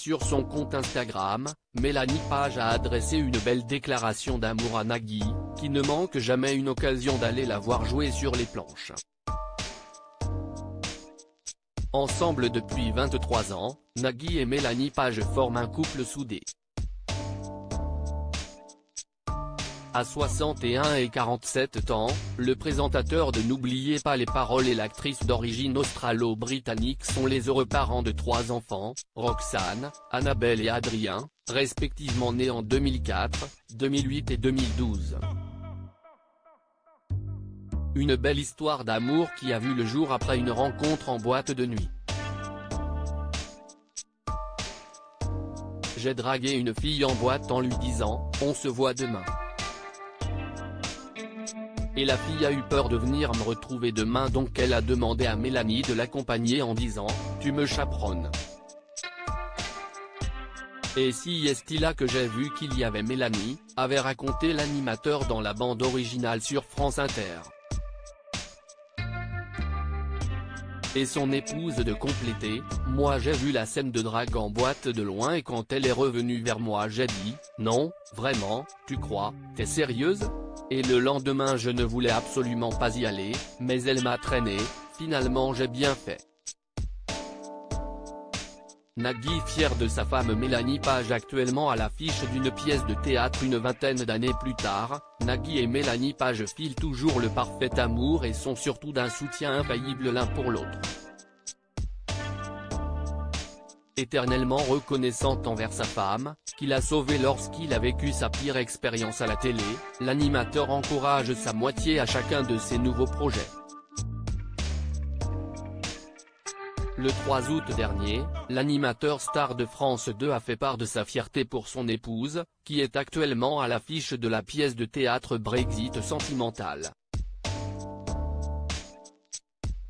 Sur son compte Instagram, Mélanie Page a adressé une belle déclaration d'amour à Nagui, qui ne manque jamais une occasion d'aller la voir jouer sur les planches. Ensemble depuis 23 ans, Nagui et Mélanie Page forment un couple soudé. À 61 et 47 ans, le présentateur de N'oubliez pas les paroles et l'actrice d'origine australo-britannique sont les heureux parents de 3 enfants, Roxane, Annabelle et Adrien, respectivement nés en 2004, 2008 et 2012. Une belle histoire d'amour qui a vu le jour après une rencontre en boîte de nuit. J'ai dragué une fille en boîte en lui disant « on se voit demain ». Et la fille a eu peur de venir me retrouver demain, donc elle a demandé à Mélanie de l'accompagner en disant « tu me chaperonnes ». Et si est-il là que j'ai vu qu'il y avait Mélanie, avait raconté l'animateur dans la bande originale sur France Inter. Et son épouse de compléter, moi j'ai vu la scène de drague en boîte de loin et quand elle est revenue vers moi j'ai dit, non, vraiment, tu crois, t'es sérieuse ? Et le lendemain je ne voulais absolument pas y aller, mais elle m'a traîné, finalement j'ai bien fait. Nagui fier de sa femme Mélanie Page actuellement à l'affiche d'une pièce de théâtre une vingtaine d'années plus tard, Nagui et Mélanie Page filent toujours le parfait amour et sont surtout d'un soutien infaillible l'un pour l'autre. Éternellement reconnaissante envers sa femme, qui l'a sauvé lorsqu'il a vécu sa pire expérience à la télé, l'animateur encourage sa moitié à chacun de ses nouveaux projets. Le 3 août dernier, l'animateur star de France 2 a fait part de sa fierté pour son épouse, qui est actuellement à l'affiche de la pièce de théâtre Brexit sentimental.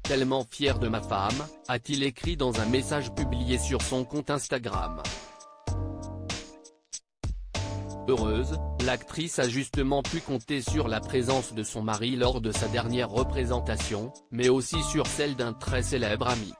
Tellement fier de ma femme, a-t-il écrit dans un message publié sur son compte Instagram. Heureuse, l'actrice a justement pu compter sur la présence de son mari lors de sa dernière représentation, mais aussi sur celle d'un très célèbre ami.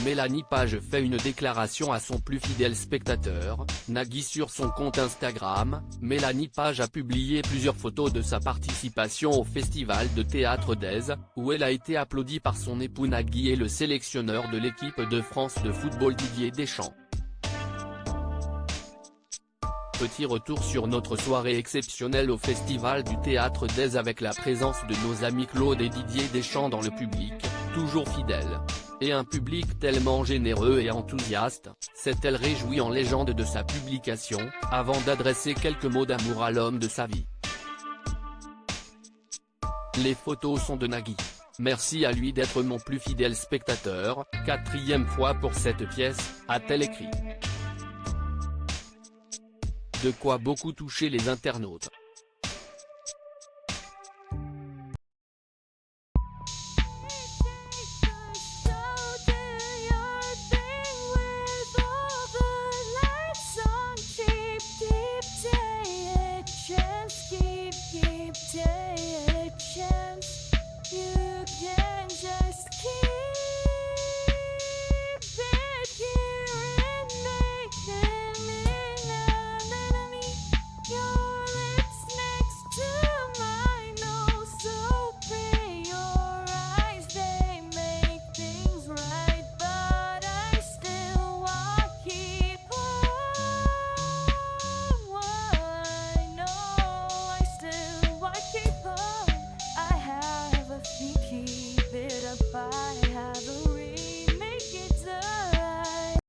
Mélanie Page fait une déclaration à son plus fidèle spectateur, Nagui sur son compte Instagram. Mélanie Page a publié plusieurs photos de sa participation au festival de théâtre d'Èze, où elle a été applaudie par son époux Nagui et le sélectionneur de l'équipe de France de football Didier Deschamps. Petit retour sur notre soirée exceptionnelle au festival du théâtre d'Èze avec la présence de nos amis Claude et Didier Deschamps dans le public, toujours fidèle. Et un public tellement généreux et enthousiaste, s'est-elle réjouie en légende de sa publication, avant d'adresser quelques mots d'amour à l'homme de sa vie. Les photos sont de Nagui. Merci à lui d'être mon plus fidèle spectateur, 4e fois pour cette pièce, a-t-elle écrit. De quoi beaucoup toucher les internautes.